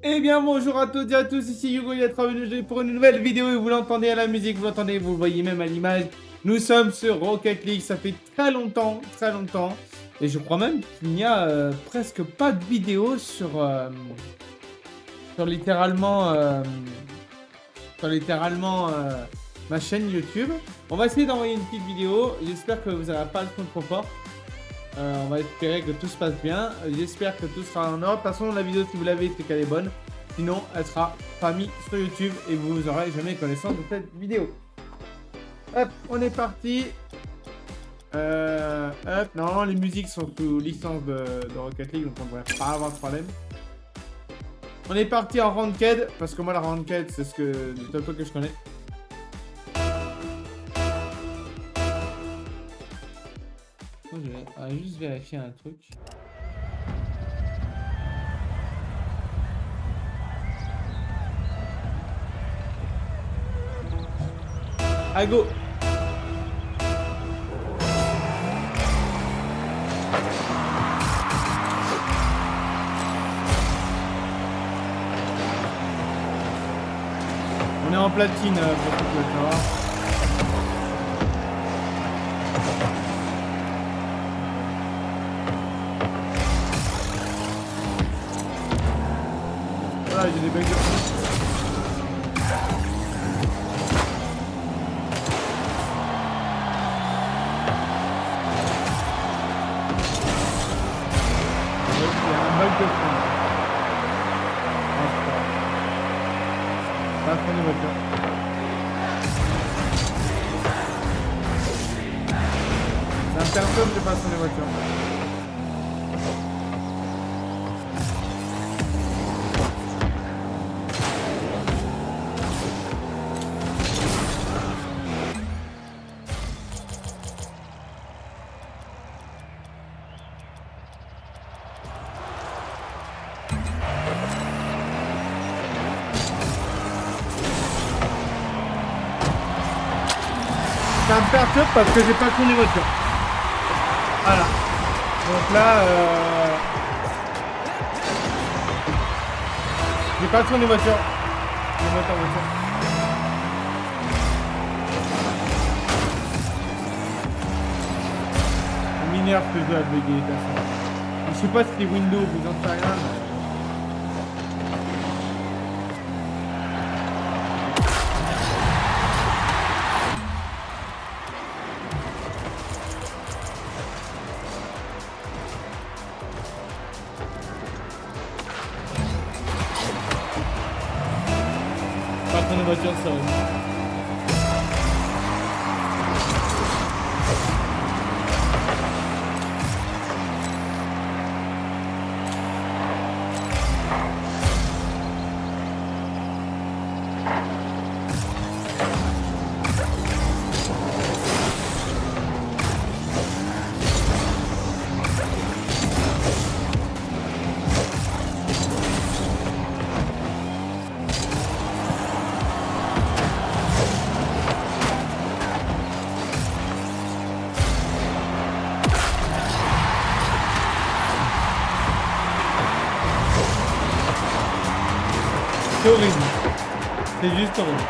Eh bien bonjour à toutes et à tous, ici Hugo Yatra pour une nouvelle vidéo et vous l'entendez à la musique, vous l'entendez, vous le voyez même à l'image. Nous sommes sur Rocket League, ça fait très longtemps, et je crois même qu'il n'y a presque pas de vidéo sur littéralement, ma chaîne YouTube. On va essayer d'envoyer une petite vidéo, j'espère que vous n'aurez pas le son trop fort. On va espérer que tout se passe bien. J'espère que tout sera en ordre. De toute façon, la vidéo, si vous l'avez, c'est qu'elle est bonne. Sinon, elle sera pas mise sur YouTube et vous n'aurez jamais connaissance de cette vidéo. Hop, on est parti. Hop, normalement, les musiques sont sous licence de Rocket League, donc on ne devrait pas avoir de problème. On est parti en Ranked, parce que moi, la Ranked, c'est le top que je connais. Je vais juste vérifier un truc. Allez, go! On est en platine pour tout le temps. Voilà, j'ai des bugs de fou. Il y a un bug de fond. Pas prendre les voitures. Ça me perturbe de passer les voitures. Ça me perturbe parce que j'ai pas tourné les voitures. Voilà. Donc là, j'ai pas tourné les voitures. Les voitures. Ça m'énerve que je dois bugger. Je sais pas si c'est Windows ou j'en sais rien. Mais... pas tourner les voitures, ça va. C'est horrible. C'est juste horrible.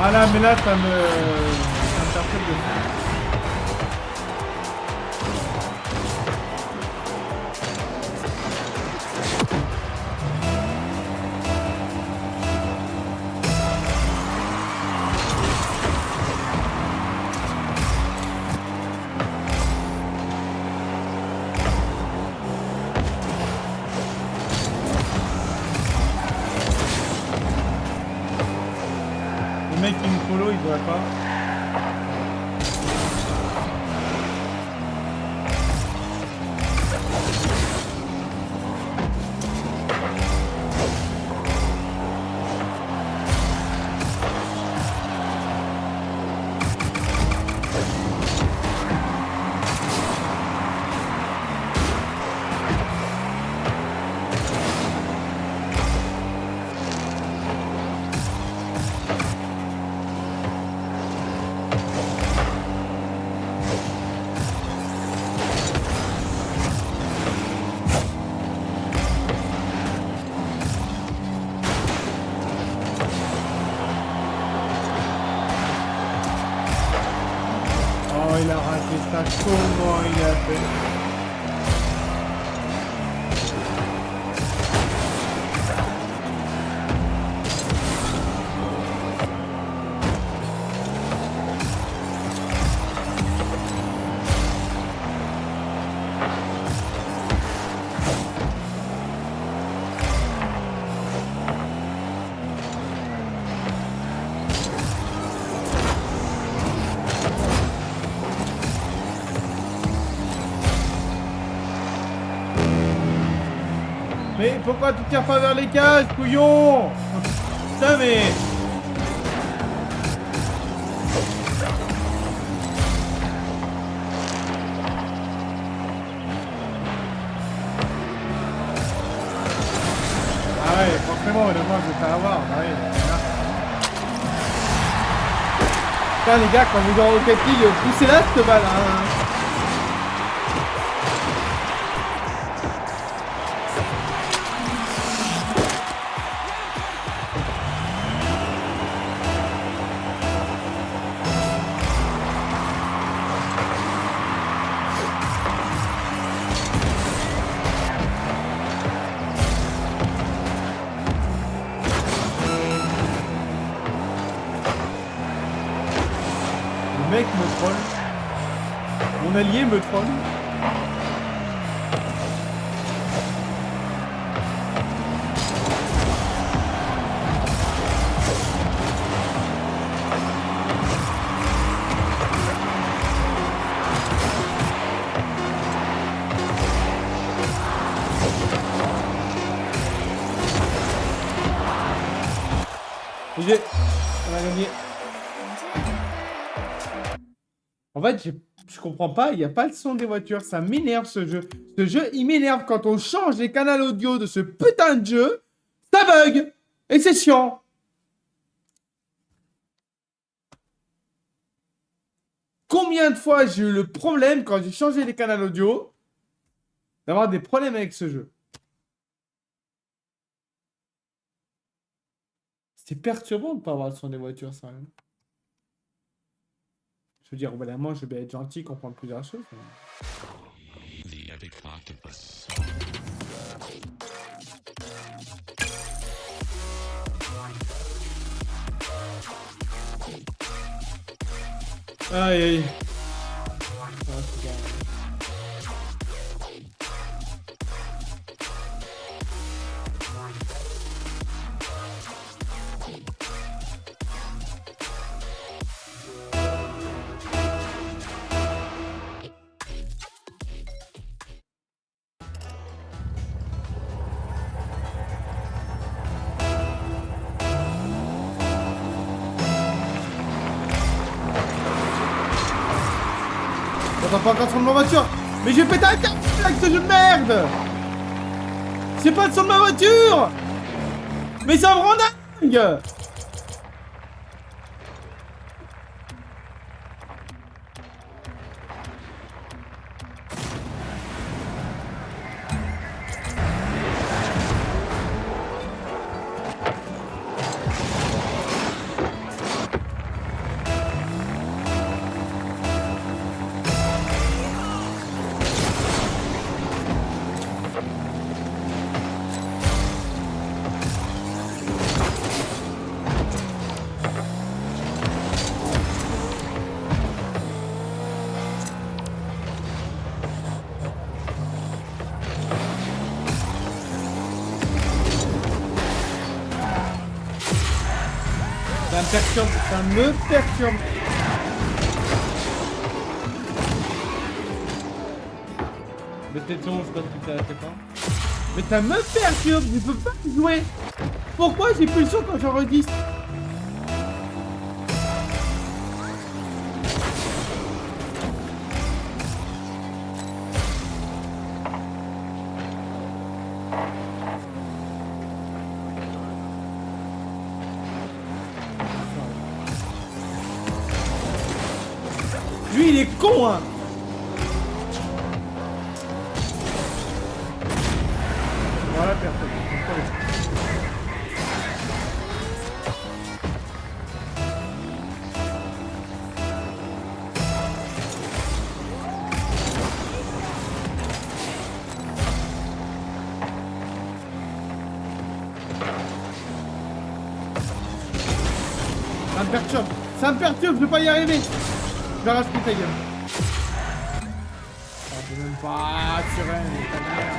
Voilà, mais là, ça me perturbe de fou. Le mec qui me follow, il doit pas. Oh, il a raté ça. Comment il a fait? Mais pourquoi tu tires pas vers les cages, couillon? Putain, mais... Ah ouais, forcément, honnêtement, je vais pas avoir. Bah oui, voilà. Putain, les gars, quand vous aurez au League, poussez-la cette balle, hein. Le mec me troll. Mon allié me troll. GG. On a gagné. En fait, je comprends pas, il n'y a pas le son des voitures, ça m'énerve ce jeu. Ce jeu, il m'énerve quand on change les canaux audio de ce putain de jeu, ça bug. Et c'est chiant. Combien de fois j'ai eu le problème quand j'ai changé les canaux audio d'avoir des problèmes avec ce jeu. C'est perturbant de ne pas avoir le son des voitures, ça. Je veux dire, évidemment, je vais être gentil, comprendre plusieurs choses. Mais... The Epic Octopus. Aïe, aïe. Ah, c'est bien. J'entends pas encore le son de ma voiture. Mais je vais péter un câble avec ce jeu de merde. C'est pas le son de ma voiture. Mais ça me rend dingue. Ça me perturbe, ça me perturbe. Mais t'es ton, je sais pas ce que t'as fait pas. Mais ça me perturbe, je peux pas jouer. Pourquoi j'ai plus le son quand j'enregistre? Lui, il est con, hein. Voilà, personne. me perturbe. Ça me perturbe, je vais pas y arriver. Je vais racheter ta gueule. Oh, je peux même pas tirer, mais ta mère.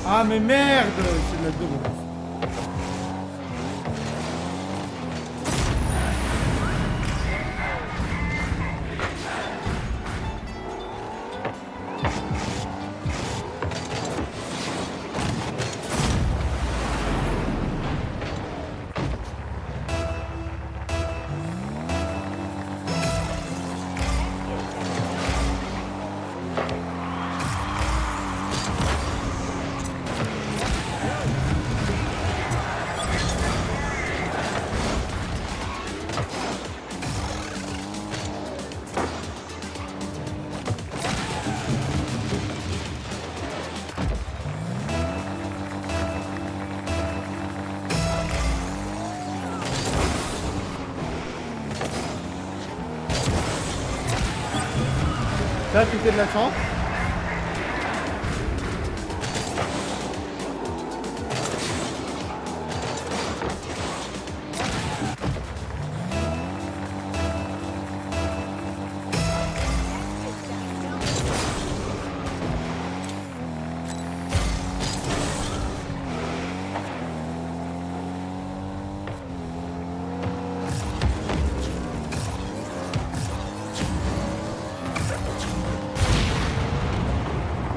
Ah mais merde, c'est de la double. Là, c'était de la chance.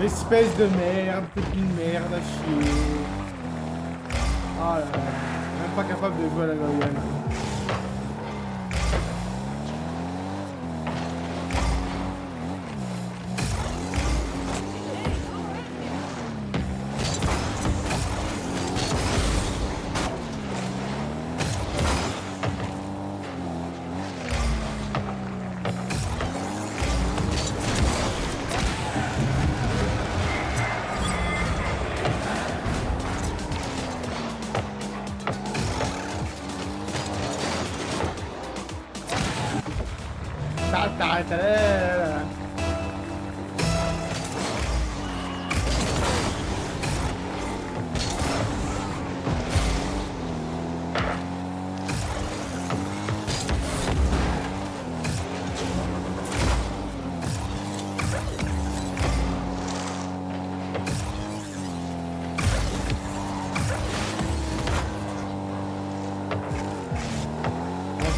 Espèce de merde, t'es une merde à chier. Oh là là, même pas capable de jouer à la loyale.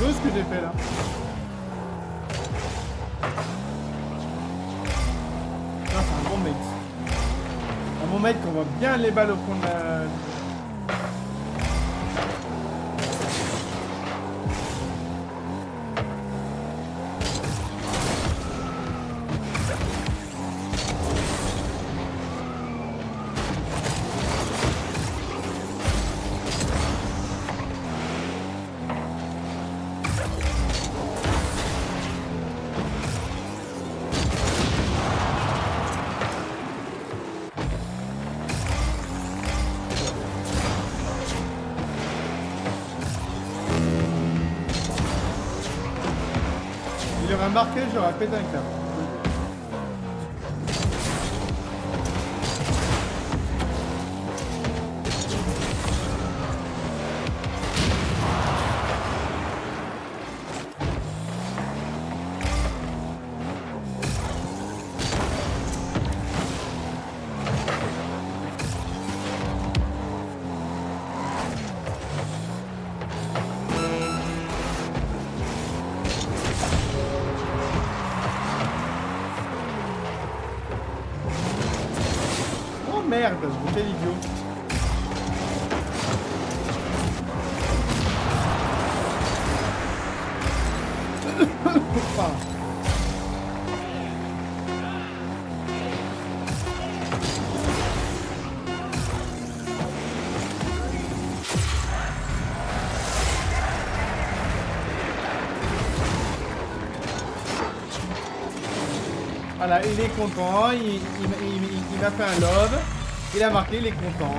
Ce que j'ai fait là. C'est un bon mec. Un bon mec qu'on voit bien les balles au fond de la... Il aurait marqué, j'aurais pété un câble. merde, quel idiot. Pardon. Voilà, il est content, il a fait un love, il a marqué, il est content.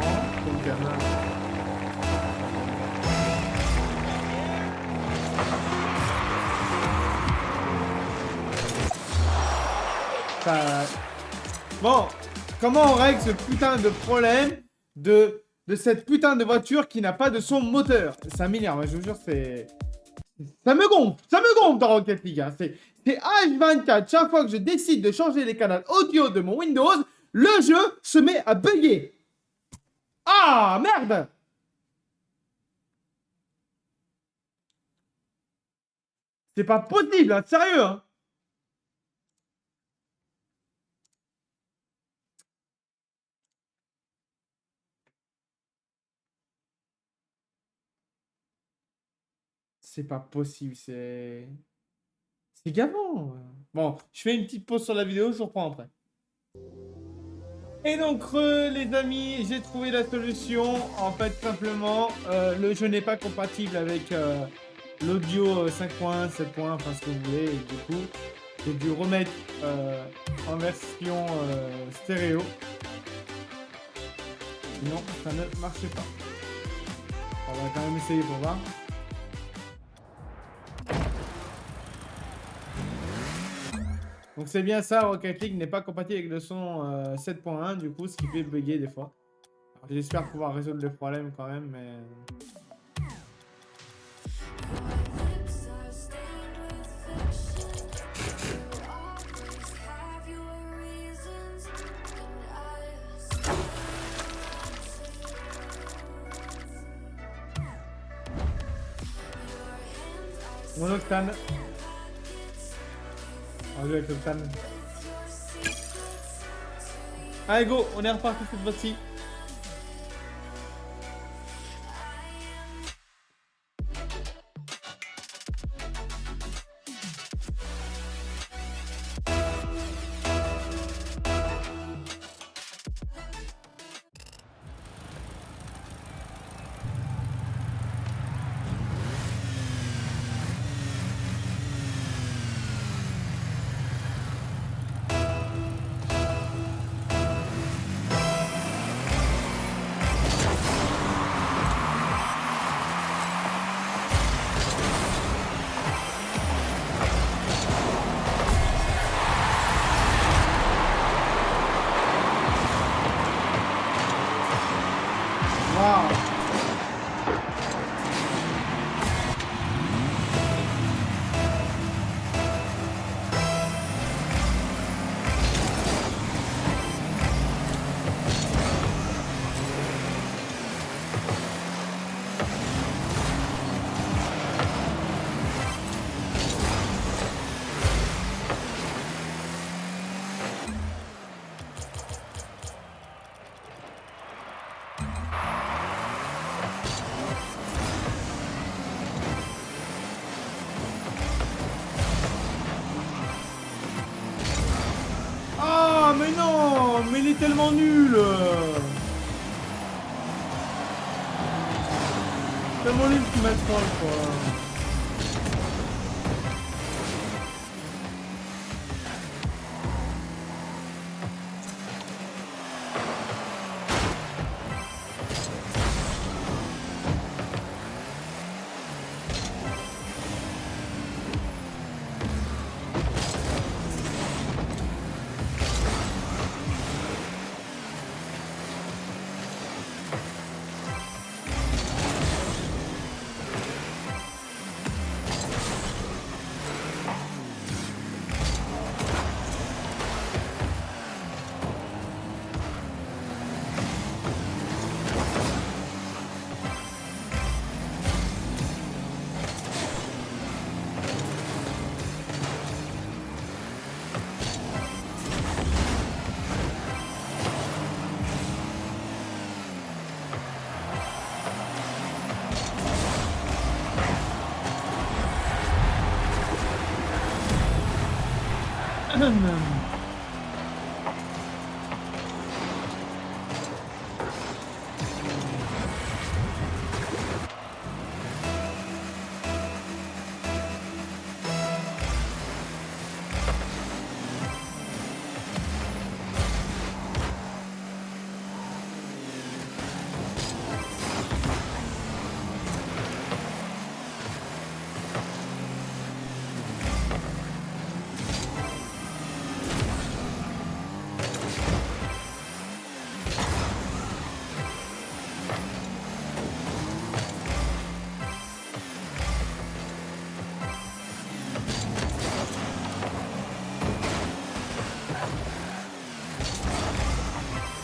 Donc, bon, comment on règle ce putain de problème de cette putain de voiture qui n'a pas de son moteur? Ça m'énerve, je vous jure, c'est... ça me gonfle dans Rocket League. Hein. C'est H24, chaque fois que je décide de changer les canaux audio de mon Windows, le jeu se met à bugger. Ah, merde! C'est pas possible, hein, sérieux, hein. C'est pas possible, c'est gavant. Bon, je fais une petite pause sur la vidéo, je vous reprends après. Et donc, les amis, j'ai trouvé la solution. En fait, simplement, le jeu n'est pas compatible avec l'audio 5.1, 7.1, enfin ce que vous voulez. Et du coup, j'ai dû remettre en version stéréo. Sinon, ça ne marchait pas. On va quand même essayer pour voir. Donc c'est bien ça, Rocket League n'est pas compatible avec le son 7.1, du coup, ce qui fait bugger des fois. J'espère pouvoir résoudre le problème quand même, mais... Mon Octane. On joue avec Octane. Allez go, on est reparti cette fois-ci. Mais non, mais il est tellement nul. Tellement nul qu'il m'a troll, quoi.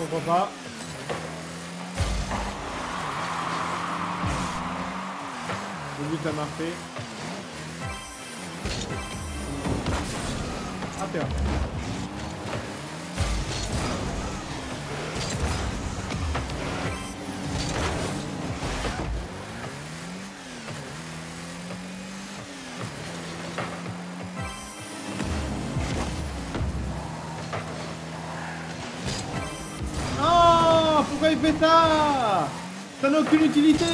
Pourquoi pas. Le but a marqué. Ah, t'es là. Non, pourquoi il fait ça? Ça n'a aucune utilité.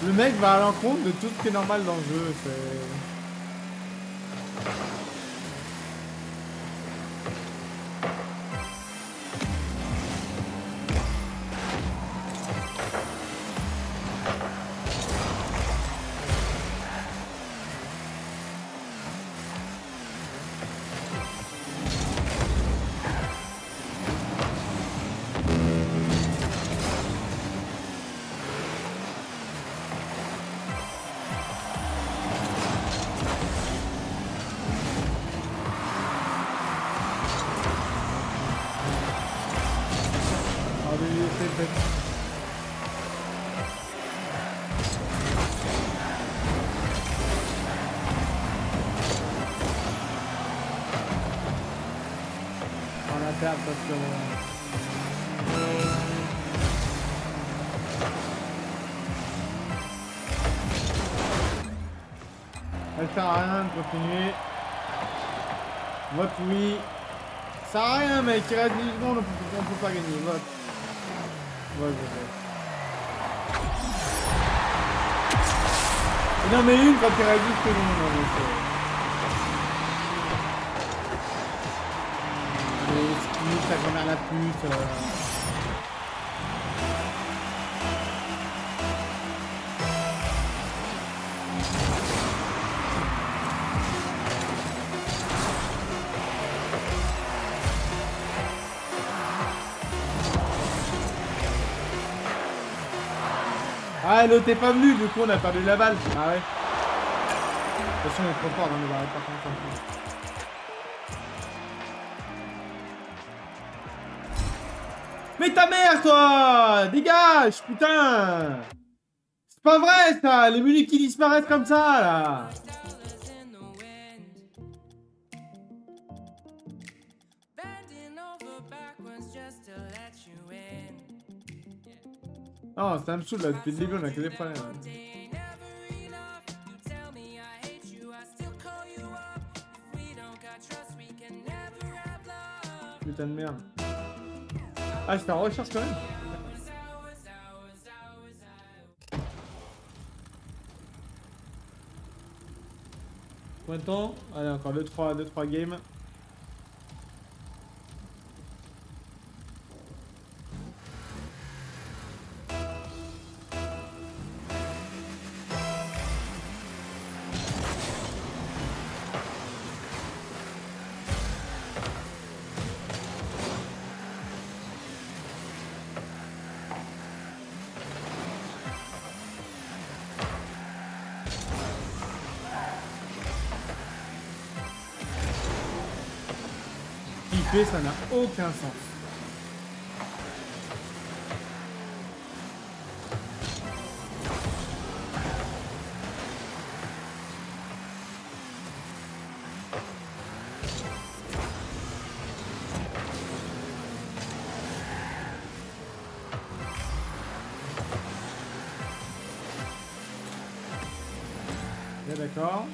Le mec va à l'encontre de tout ce qui est normal dans le jeu, c'est... On a perdu parce que... Ça sert à rien de continuer. Vote oui. Ça sert à rien mec, il reste 10 secondes, on peut pas gagner. Vote. Vote, je fais. Non mais une quand il reste 10 secondes. Non, mais c'est... ta grand-mère la pute. Ah l'autre est pas venu, du coup on a perdu la balle. Ah ouais. De toute façon on est trop fort dans les barres par contre. Mais ta mère toi! Dégage, putain! C'est pas vrai ça! Les menus qui disparaissent comme ça là! Non, ça me saoule là, depuis le début on a que des problèmes. Putain de merde. Ah, j'étais en recherche quand même. Combien de temps? Allez, encore 2-3 games. tuer, ça n'a aucun sens. Ok, d'accord.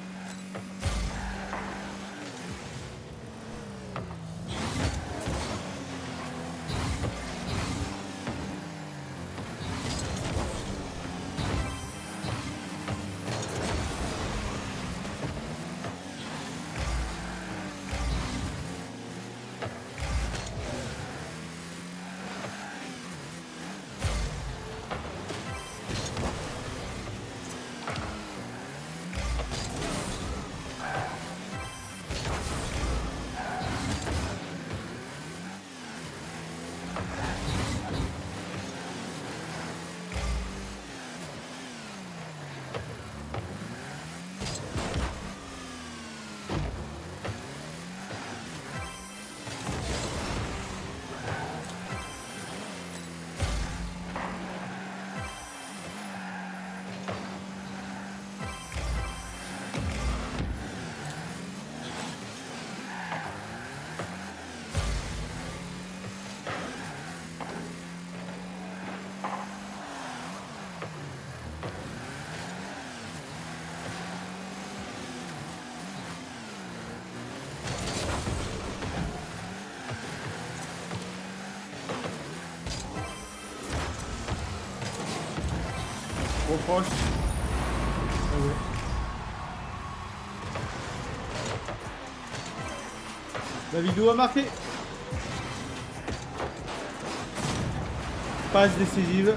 Trop proche. Ah ouais. La vidéo a marqué. Passe décisive.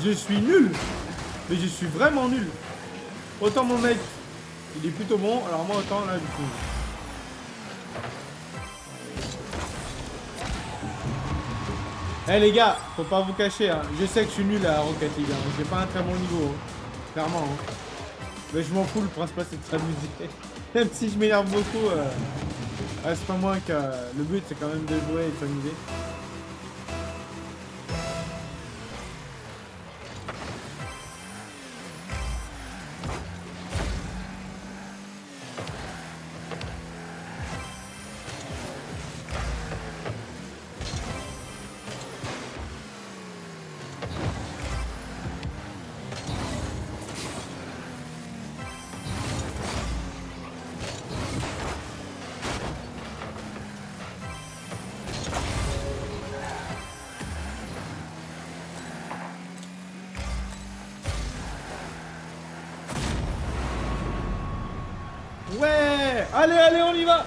Je suis nul. Mais je suis vraiment nul. Autant mon mec, il est plutôt bon. Alors moi, autant là, du coup. Eh les gars, faut pas vous cacher. Hein. Je sais que je suis nul à Rocket League. Hein. J'ai pas un très bon niveau. Hein. Clairement. Hein. Mais je m'en fous. Le principal, c'est de s'amuser. Même si je m'énerve beaucoup. Reste pas moins que le but, c'est quand même de jouer et de s'amuser. Ouais! Allez, allez, on y va!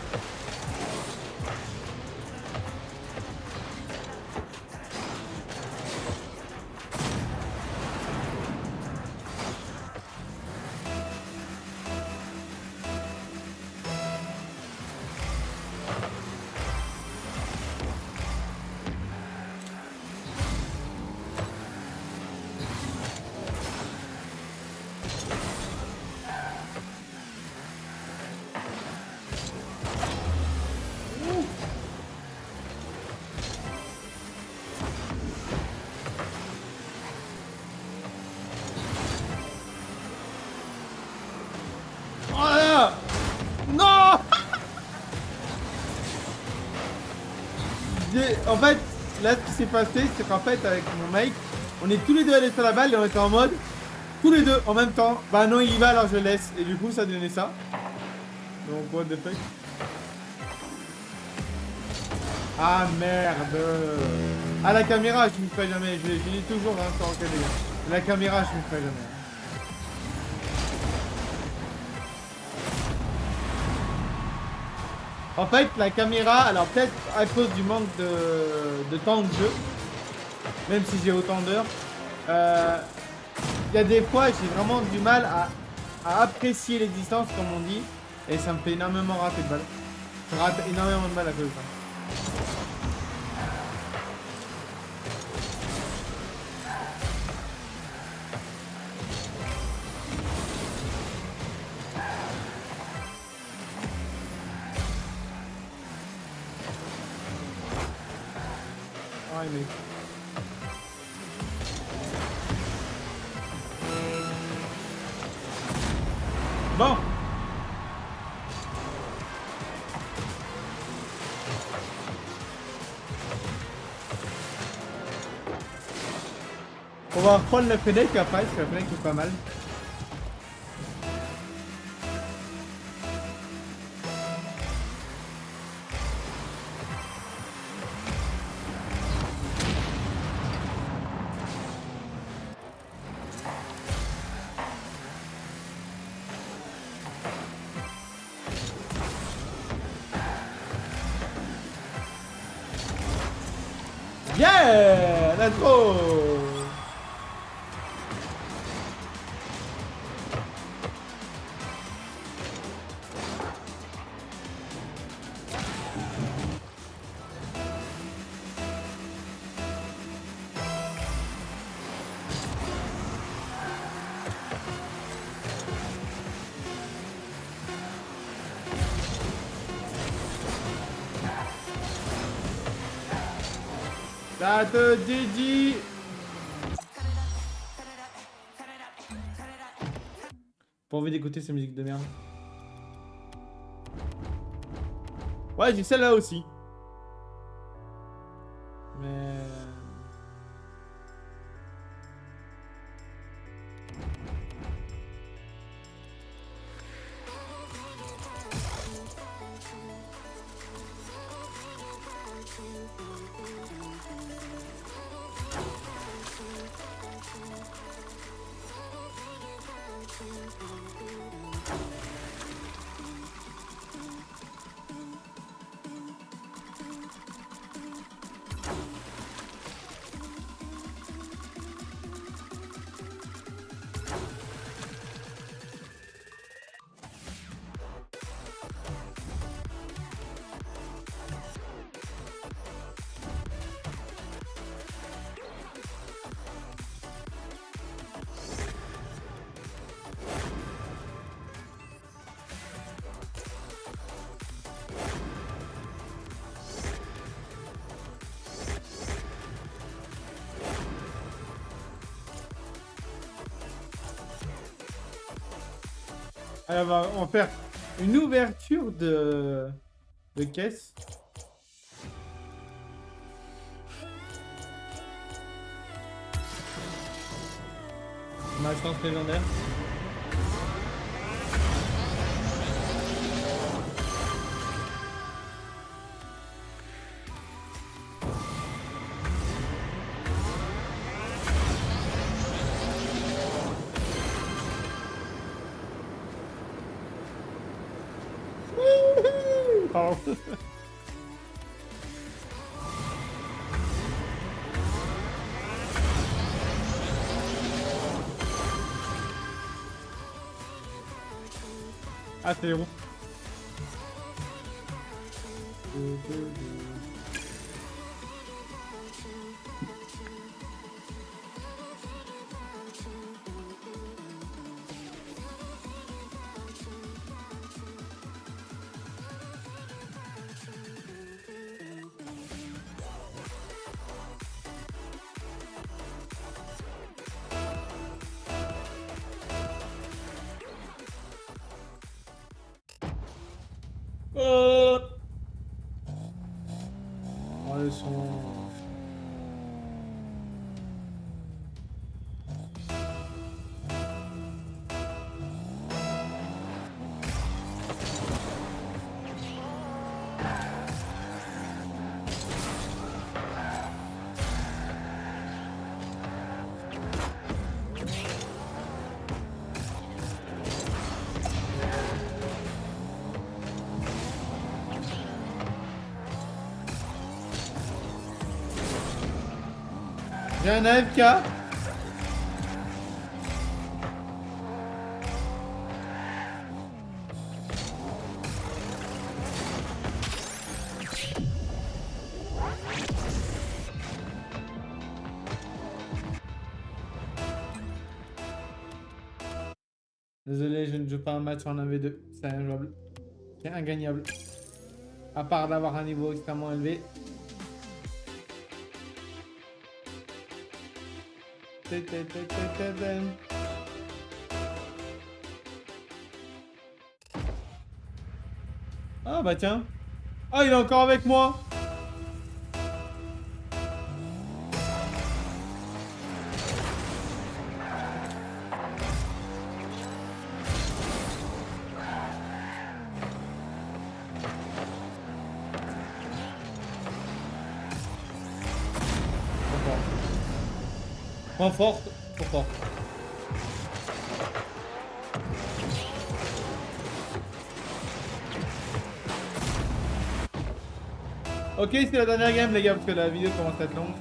En fait, là, ce qui s'est passé, c'est qu'en fait, avec mon mec, on est tous les deux allés sur la balle et on était en mode, tous les deux en même temps, bah non, il y va, alors je laisse. Et du coup, ça donnait ça. Donc, what the fuck. Ah merde. Ah, la caméra, je me ferai jamais. Je l'ai toujours, hein, sur Rocket League. La caméra, je me ferai jamais. En fait, la caméra, alors peut-être à cause du manque de temps de jeu, même si j'ai autant d'heures, il y a des fois, j'ai vraiment du mal à apprécier les distances, comme on dit, et ça me fait énormément rater de balles. Je rate énormément de balles à cause de ça. Ouais, mais... Bon. On va reprendre la Fennec après, parce que la Fennec est pas mal. Yeah! Let's go! Ça te dit. Pas envie d'écouter ces musiques de merde. Ouais, j'ai celle-là aussi. Mais... Alors, on va faire une ouverture de caisse. Ma chance légendaire. Pardon. Ah, c'est bon. Oh, ils sont... J'ai un AFK. Désolé, je ne joue pas un match en 1v2. C'est injouable. C'est ingagnable. À part d'avoir un niveau extrêmement élevé. Ah bah tiens. Ah, il est encore avec moi. Moins fort, trop fort. Ok, c'est la dernière game, les gars, parce que la vidéo commence à être longue.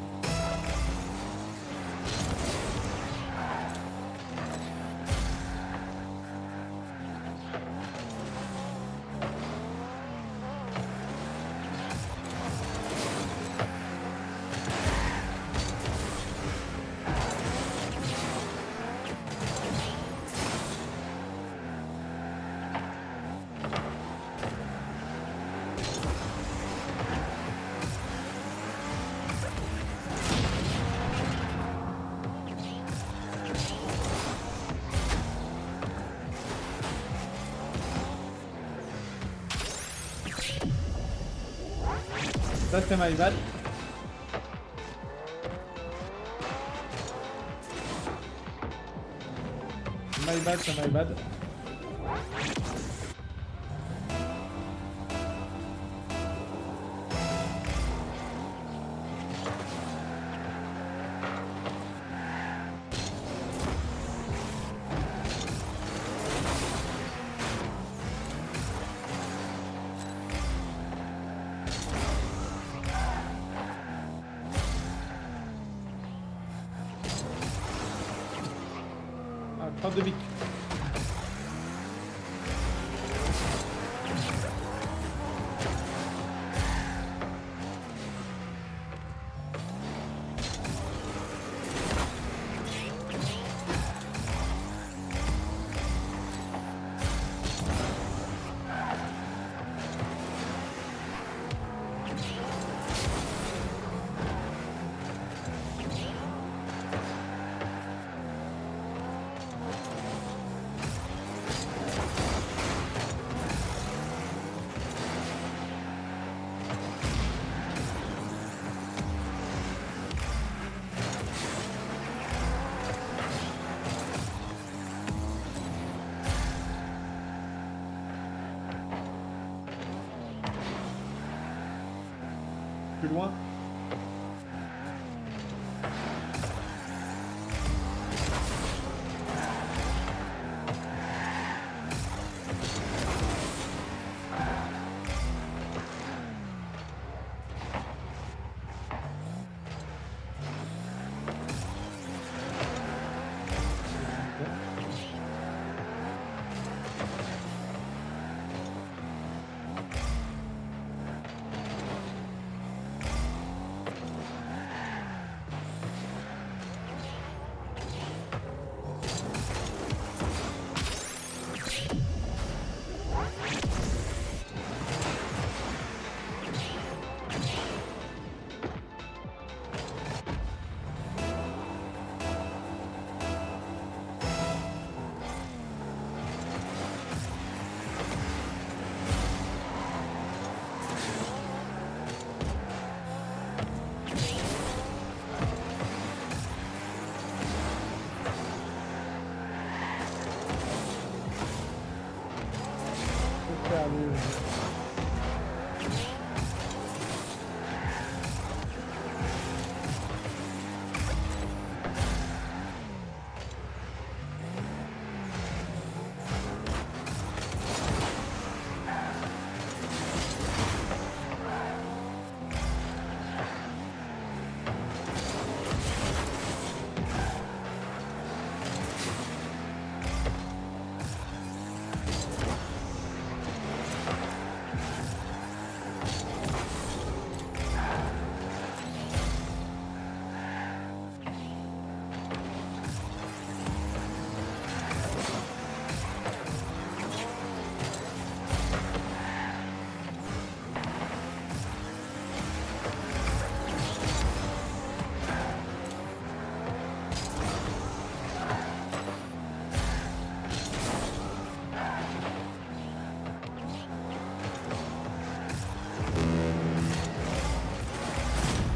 Ça, c'est my bad. My bad, c'est my bad. Ah, 32 bics. Plus loin.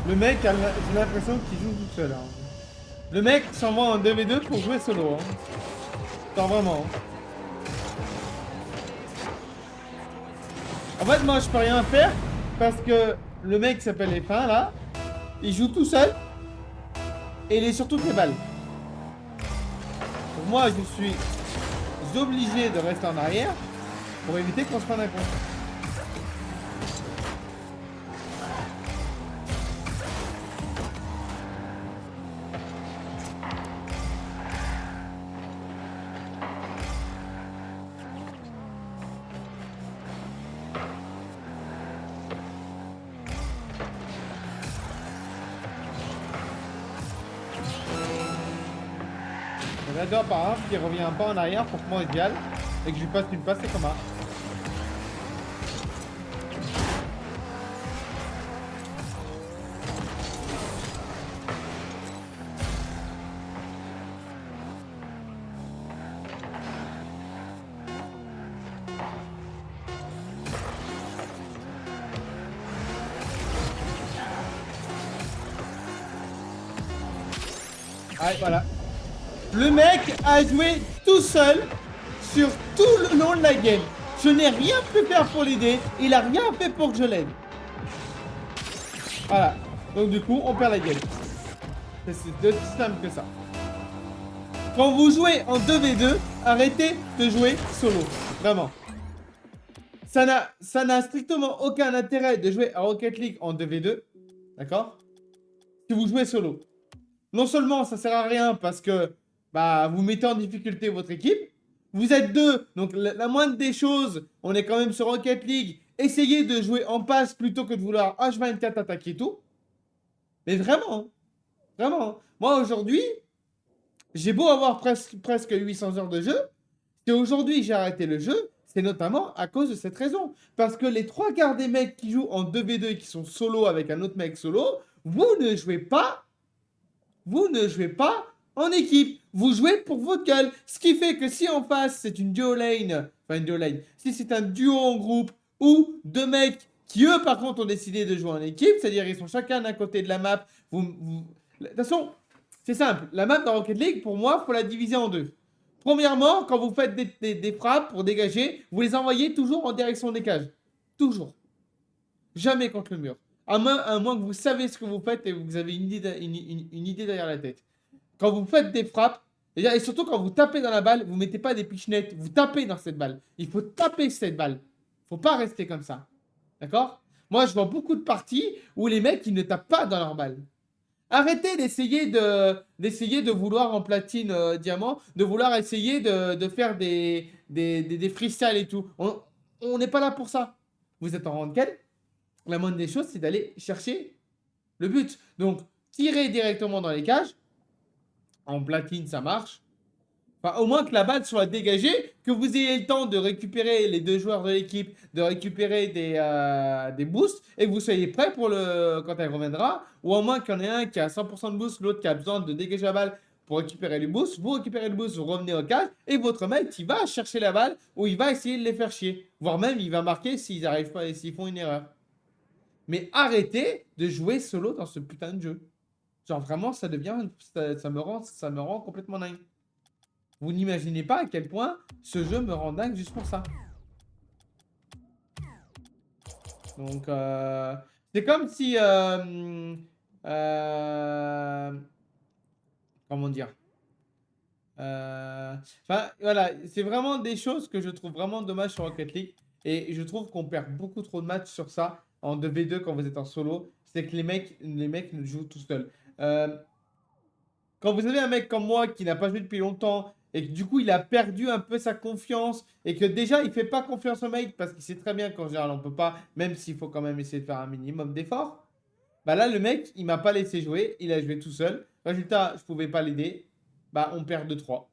Le mec, j'ai l'impression qu'il joue tout seul. Hein. Le mec s'envoie en 2v2 pour jouer solo. Hein. Genre vraiment. En fait, moi, je peux rien faire parce que le mec qui s'appelle F1 là, il joue tout seul et il est sur toutes les balles. Donc moi, je suis obligé de rester en arrière pour éviter qu'on se prenne un compte. J'adore par exemple qu'il revient un pas en arrière pour que moi je gale et que je lui passe une passe et comment. Allez, voilà. Le mec a joué tout seul sur tout le long de la game. Je n'ai rien pu faire pour l'aider. Il a rien fait pour que je l'aide. Voilà. Donc du coup, on perd la game. C'est aussi simple que ça. Quand vous jouez en 2v2, arrêtez de jouer solo. Vraiment. Ça n'a strictement aucun intérêt de jouer à Rocket League en 2v2. D'accord? Si vous jouez solo. Non seulement ça sert à rien parce que bah, vous mettez en difficulté votre équipe. Vous êtes deux, donc la moindre des choses, on est quand même sur Rocket League. Essayez de jouer en passe plutôt que de vouloir H24 attaquer tout. Mais vraiment, vraiment. Moi aujourd'hui, j'ai beau avoir presque 800 heures de jeu. Si aujourd'hui j'ai arrêté le jeu, c'est notamment à cause de cette raison. Parce que les 3/4 des mecs qui jouent en 2v2 et qui sont solo avec un autre mec solo, vous ne jouez pas en équipe. Vous jouez pour votre gueule. Ce qui fait que si en face, c'est une duo lane, si c'est un duo en groupe ou deux mecs qui, eux, par contre, ont décidé de jouer en équipe, c'est-à-dire ils sont chacun d'un côté de la map. De toute façon, c'est simple. La map dans Rocket League, pour moi, il faut la diviser en deux. Premièrement, quand vous faites des frappes pour dégager, vous les envoyez toujours en direction des cages. Toujours. Jamais contre le mur. À moins que vous savez ce que vous faites et que vous avez une idée derrière la tête. Quand vous faites des frappes, et surtout quand vous tapez dans la balle, vous ne mettez pas des pichenettes, vous tapez dans cette balle. Il faut taper cette balle. Il ne faut pas rester comme ça. D'accord? Moi, je vois beaucoup de parties où les mecs, ils ne tapent pas dans leur balle. Arrêtez d'essayer de vouloir en platine diamant, de vouloir essayer de faire des freestyles et tout. On n'est pas là pour ça. Vous êtes en rankel. La moindre des choses, c'est d'aller chercher le but. Donc, tirer directement dans les cages. En platine, ça marche. Enfin, au moins que la balle soit dégagée, que vous ayez le temps de récupérer les deux joueurs de l'équipe, de récupérer des boosts, et que vous soyez prêts pour quand elle reviendra. Ou au moins qu'il y en ait un qui a 100% de boost, l'autre qui a besoin de dégager la balle pour récupérer le boost. Vous récupérez le boost, vous revenez au cage, et votre mec, il va chercher la balle, ou il va essayer de les faire chier. Voire même, il va marquer s'ils arrivent pas et s'ils font une erreur. Mais arrêtez de jouer solo dans ce putain de jeu. Genre vraiment, ça me rend complètement dingue. Vous n'imaginez pas à quel point ce jeu me rend dingue juste pour ça. Donc, c'est comme si... comment dire Enfin, voilà, c'est vraiment des choses que je trouve vraiment dommage sur Rocket League. Et je trouve qu'on perd beaucoup trop de matchs sur ça, en 2v2 quand vous êtes en solo. C'est que les mecs nous jouent tout seuls. Quand vous avez un mec comme moi qui n'a pas joué depuis longtemps et que du coup il a perdu un peu sa confiance et que déjà il fait pas confiance au mec parce qu'il sait très bien qu'en général on peut pas, même s'il faut quand même essayer de faire un minimum d'efforts, bah là le mec il m'a pas laissé jouer, il a joué tout seul. Résultat, je pouvais pas l'aider, bah on perd 2-3.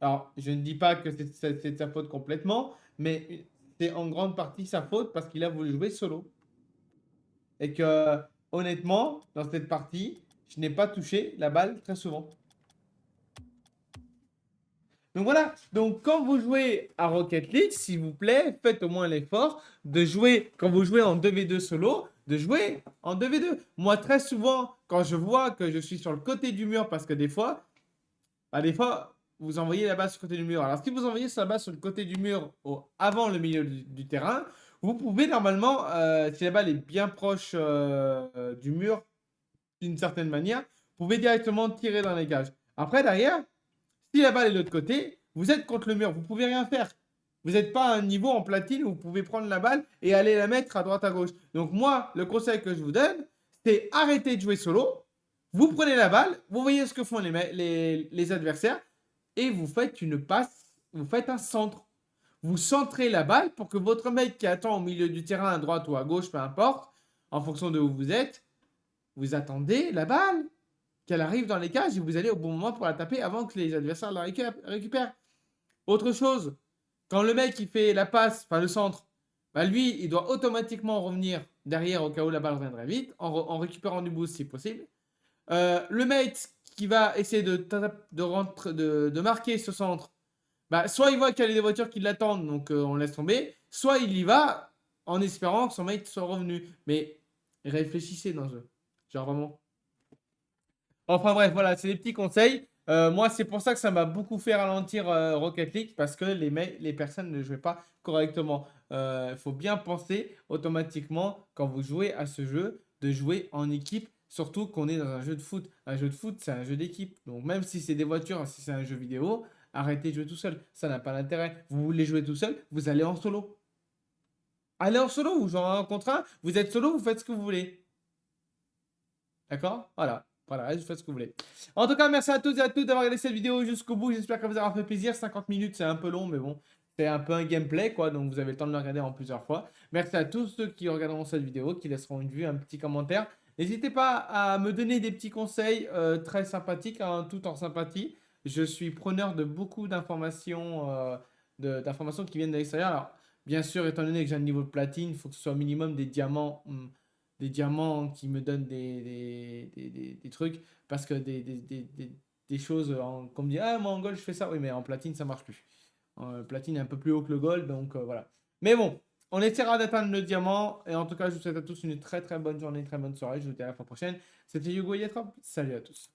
Alors je ne dis pas que c'est de sa faute complètement, mais c'est en grande partie sa faute parce qu'il a voulu jouer solo. Et que honnêtement, dans cette partie, je n'ai pas touché la balle très souvent. Donc voilà, donc quand vous jouez à Rocket League, s'il vous plaît, faites au moins l'effort de jouer, quand vous jouez en 2v2 solo, de jouer en 2v2. Moi, très souvent, quand je vois que je suis sur le côté du mur, parce que des fois, vous envoyez la balle sur le côté du mur. Alors, si vous envoyez la balle sur le côté du mur avant le milieu du terrain, vous pouvez normalement, si la balle est bien proche du mur, d'une certaine manière, vous pouvez directement tirer dans les cages. Après, derrière, si la balle est de l'autre côté, vous êtes contre le mur, vous pouvez rien faire. Vous n'êtes pas à un niveau en platine où vous pouvez prendre la balle et aller la mettre à droite à gauche. Donc moi, le conseil que je vous donne, c'est arrêter de jouer solo. Vous prenez la balle, vous voyez ce que font les adversaires et vous faites une passe, vous faites un centre. Vous centrez la balle pour que votre mec qui attend au milieu du terrain, à droite ou à gauche, peu importe, en fonction de où vous êtes, vous attendez la balle, qu'elle arrive dans les cages et vous allez au bon moment pour la taper avant que les adversaires la récupèrent. Autre chose, quand le mec il fait la passe, enfin le centre, bah lui il doit automatiquement revenir derrière au cas où la balle reviendrait vite, en récupérant du boost si possible. Le mec qui va essayer de marquer ce centre, bah, soit il voit qu'il y a des voitures qui l'attendent, donc on laisse tomber, soit il y va en espérant que son mate soit revenu. Mais réfléchissez dans le jeu. Genre vraiment. Enfin bref, voilà, c'est des petits conseils. Moi, c'est pour ça que ça m'a beaucoup fait ralentir Rocket League parce que les personnes ne jouaient pas correctement. Il faut bien penser automatiquement quand vous jouez à ce jeu de jouer en équipe, surtout qu'on est dans un jeu de foot. Un jeu de foot, c'est un jeu d'équipe. Donc même si c'est des voitures, si c'est un jeu vidéo, arrêtez de jouer tout seul. Ça n'a pas d'intérêt. Vous voulez jouer tout seul, vous allez en solo. Allez en solo ou genre un contre un, vous êtes solo, vous faites ce que vous voulez. D'accord? Voilà. Voilà, vous faites ce que vous voulez. En tout cas, merci à tous et à toutes d'avoir regardé cette vidéo jusqu'au bout. J'espère que vous aura fait plaisir. 50 minutes, c'est un peu long, mais bon, c'est un peu un gameplay, quoi. Donc, vous avez le temps de le regarder en plusieurs fois. Merci à tous ceux qui regarderont cette vidéo, qui laisseront une vue, un petit commentaire. N'hésitez pas à me donner des petits conseils très sympathiques, hein, tout en sympathie. Je suis preneur de beaucoup d'informations d'informations qui viennent de l'extérieur. Alors, bien sûr, étant donné que j'ai un niveau de platine, il faut que ce soit au minimum des diamants. Des diamants qui me donnent des trucs parce que des choses qu'on me dit ah moi en gold je fais ça oui mais en platine ça marche plus platine est un peu plus haut que le gold donc voilà mais bon on essaiera d'atteindre le diamant et en tout cas je vous souhaite à tous une très très bonne journée, une très bonne soirée, je vous dis à la fois prochaine. C'était Hugo Yatrop, salut à tous.